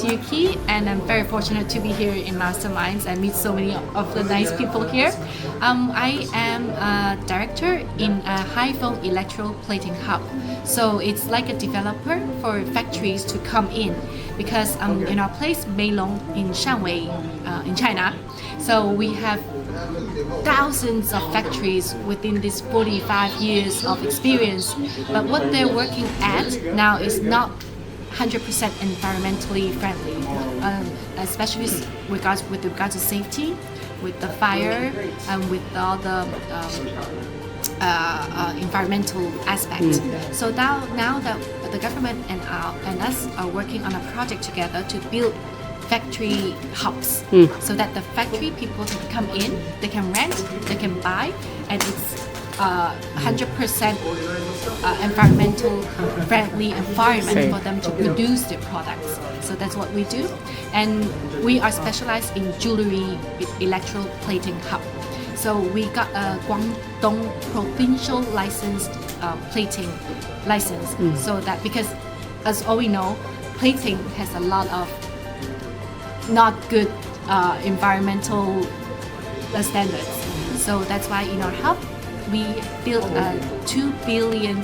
is Yuki, and I'm very fortunate to be here in Masterminds and meet so many of the nice people here. I am a director in a high-volume electroplating hub. So it's like a developer for factories to come in, because in our place, Meilong in Shanwei, in China, so we have thousands of factories within these 45 years of experience. But what they're working at now is not 100% environmentally friendly, especially with regard to safety, with the fire, and with all the environmental aspect. So now that the government and us are working on a project together to build factory hubs, so that the factory people can come in, they can rent, they can buy, and it's 100% environmental friendly environment for them to produce their products. So that's what we do, and we are specialized in jewelry electroplating hub. So we got a Guangdong provincial licensed plating license, so that, because as all we know, plating has a lot of not good environmental standards. So that's why in our hub we built a 2 billion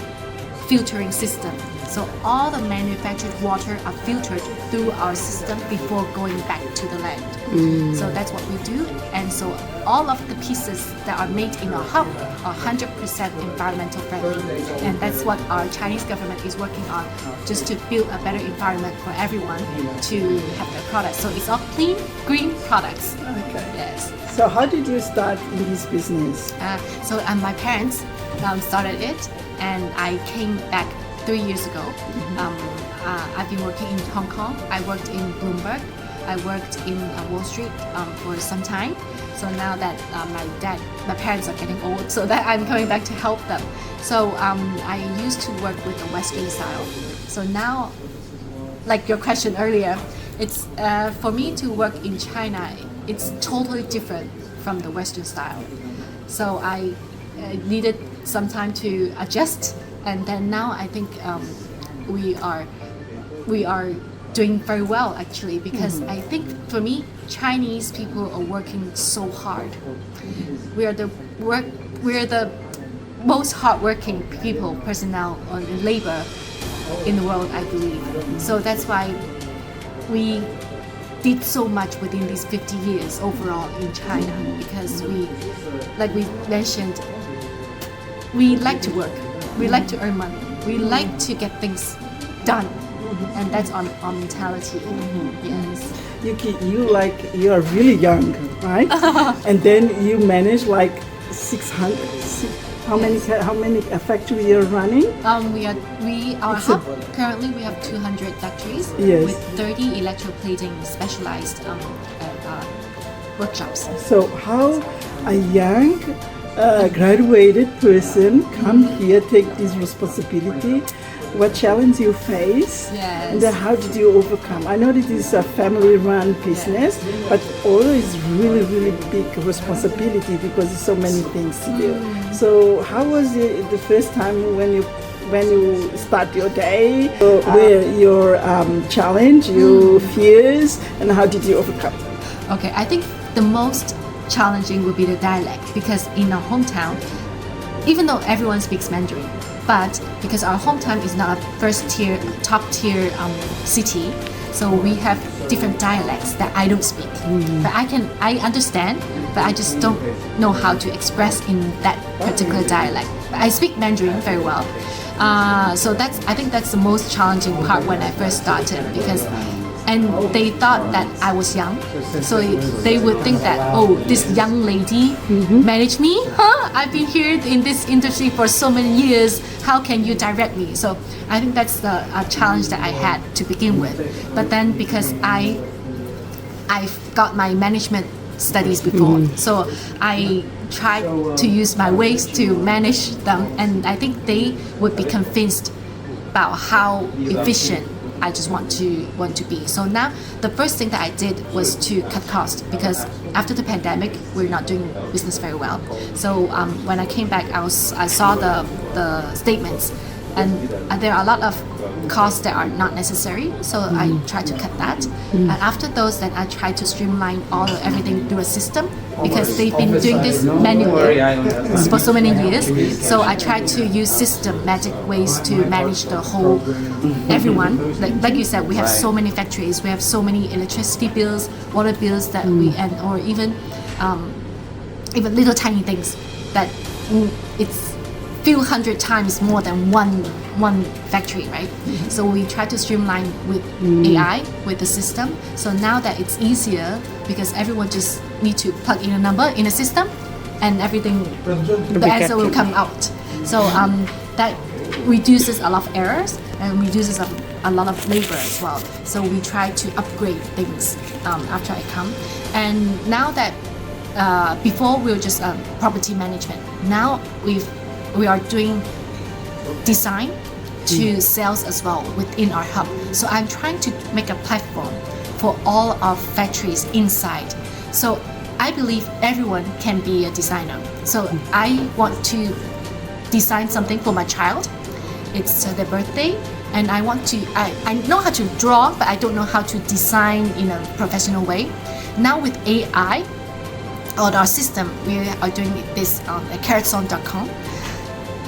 filtering system. So all the manufactured water are filtered through our system before going back to the land. So that's what we do. And so all of the pieces that are made in our hub are 100% environmental friendly. And that's what our Chinese government is working on, just to build a better environment for everyone to have their products. So it's all clean, green products. Okay. Yes. So how did you start in this business? So my parents started it, and I came back 3 years ago. I've been working in Hong Kong. I worked in Bloomberg. I worked in Wall Street for some time. So now that my parents are getting old, so that I'm coming back to help them. So I used to work with the Western style. So now, like your question earlier, it's for me to work in China, it's totally different from the Western style. So I needed some time to adjust, and then now I think we are doing very well, actually, because I think for me, Chinese people are working so hard. We are the most hardworking people, personnel, or labor in the world, I believe. So that's why we did so much within these 50 years overall in China, because we, like we mentioned, we like to work, we like to earn money, we like to get things done, and that's our mentality. Yes. Yuki, you are really young, right? And then you manage like 600. How many factories you're running? Our hub currently we have 200 factories with 30 electroplating specialized workshops. So how a young graduated person come here, take this responsibility? What challenge you face, and then how did you overcome? I know this is a family-run business, but also it's really, really big responsibility because there's so many things to do. So how was it the first time when you start your day? Where your challenge, your fears, and how did you overcome them? Okay, I think the most challenging would be the dialect, because in our hometown, even though everyone speaks Mandarin, but because our hometown is not a top tier city, so we have different dialects that I don't speak. But I understand, but I just don't know how to express in that particular dialect. But I speak Mandarin very well. So I think that's the most challenging part when I first started, because they thought that I was young, so they would think that, oh, this young lady managed me? Huh? I've been here in this industry for so many years, how can you direct me? So I think that's the challenge that I had to begin with. But then, because I've got my management studies before, so I tried to use my ways to manage them, and I think they would be convinced about how efficient I just want to be. So now the first thing that I did was to cut costs, because after the pandemic we're not doing business very well. So when I came back, I saw the statements. and there are a lot of costs that are not necessary, so I try to cut that. And after those, then I try to streamline everything through a system, because they've been doing this manually for so many years. So I try to use systematic ways to manage the whole everyone. Like you said, we have so many factories, we have so many electricity bills, water bills that or even little tiny things that it's few hundred times more than one factory, right? So we try to streamline with AI, with the system. So now that it's easier, because everyone just need to plug in a number in a system, and everything, the answer will come out. So that reduces a lot of errors and reduces a lot of labor as well. So we try to upgrade things after I come. And now that before we were just property management. Now we are doing design to sales as well within our hub. So I'm trying to make a platform for all of factories inside. So I believe everyone can be a designer. So I want to design something for my child. It's their birthday, and I know how to draw, but I don't know how to design in a professional way. Now with AI, on our system, we are doing this on carrotzone.com.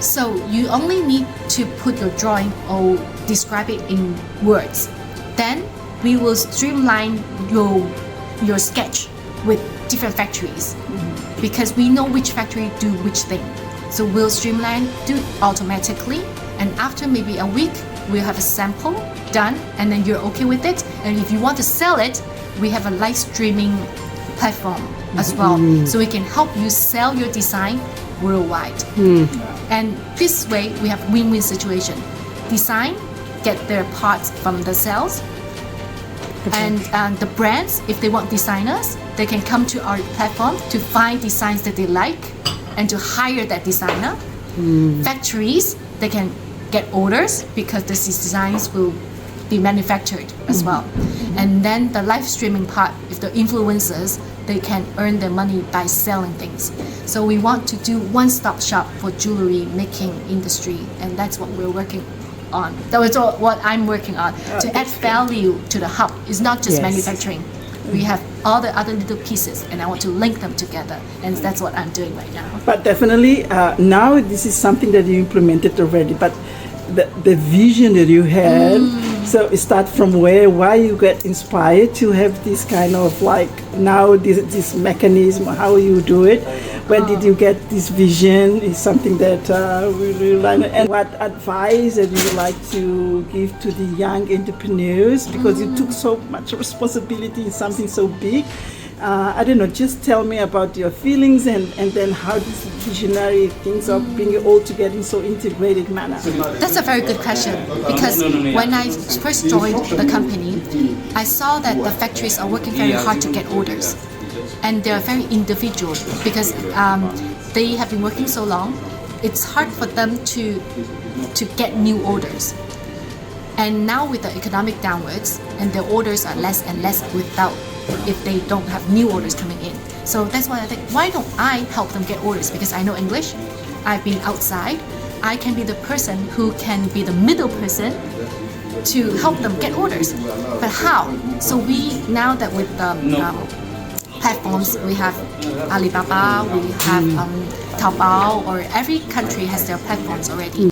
So you only need to put your drawing or describe it in words. Then we will streamline your sketch with different factories, because we know which factory do which thing. So we'll streamline, do it automatically, and after maybe a week, we'll have a sample done, and then you're okay with it. And if you want to sell it, we have a live streaming platform as well, so we can help you sell your design worldwide. And this way we have win-win situation. Design get their parts from the sales, and the brands, if they want designers, they can come to our platform to find designs that they like and to hire that designer. Factories, they can get orders because these designs will be manufactured as well. And then the live streaming part, if the influencers, they can earn their money by selling things. So we want to do one-stop shop for jewelry making industry, and that's what we're working on. That was what I'm working on, to add value to the hub. It's not just manufacturing. We have all the other little pieces, and I want to link them together, and that's what I'm doing right now. But definitely now this is something that you implemented already, but the vision that you had, so it start from why you get inspired to have this kind of like now this mechanism, how you do it. When did you get this vision? Is something that we really like. And what advice that you would like to give to the young entrepreneurs, because you took so much responsibility in something so big? I don't know, just tell me about your feelings and then how these visionary things are being all together in so integrated manner. That's a very good question, because when I first joined the company, I saw that the factories are working very hard to get orders, and they're very individual because they have been working so long. It's hard for them to get new orders. And now with the economic downwards, and the orders are less and less if they don't have new orders coming in. So that's why I think, why don't I help them get orders? Because I know English, I've been outside, I can be the person who can be the middle person to help them get orders. But how? So now that with platforms, we have Alibaba, we have Taobao, or every country has their platforms already.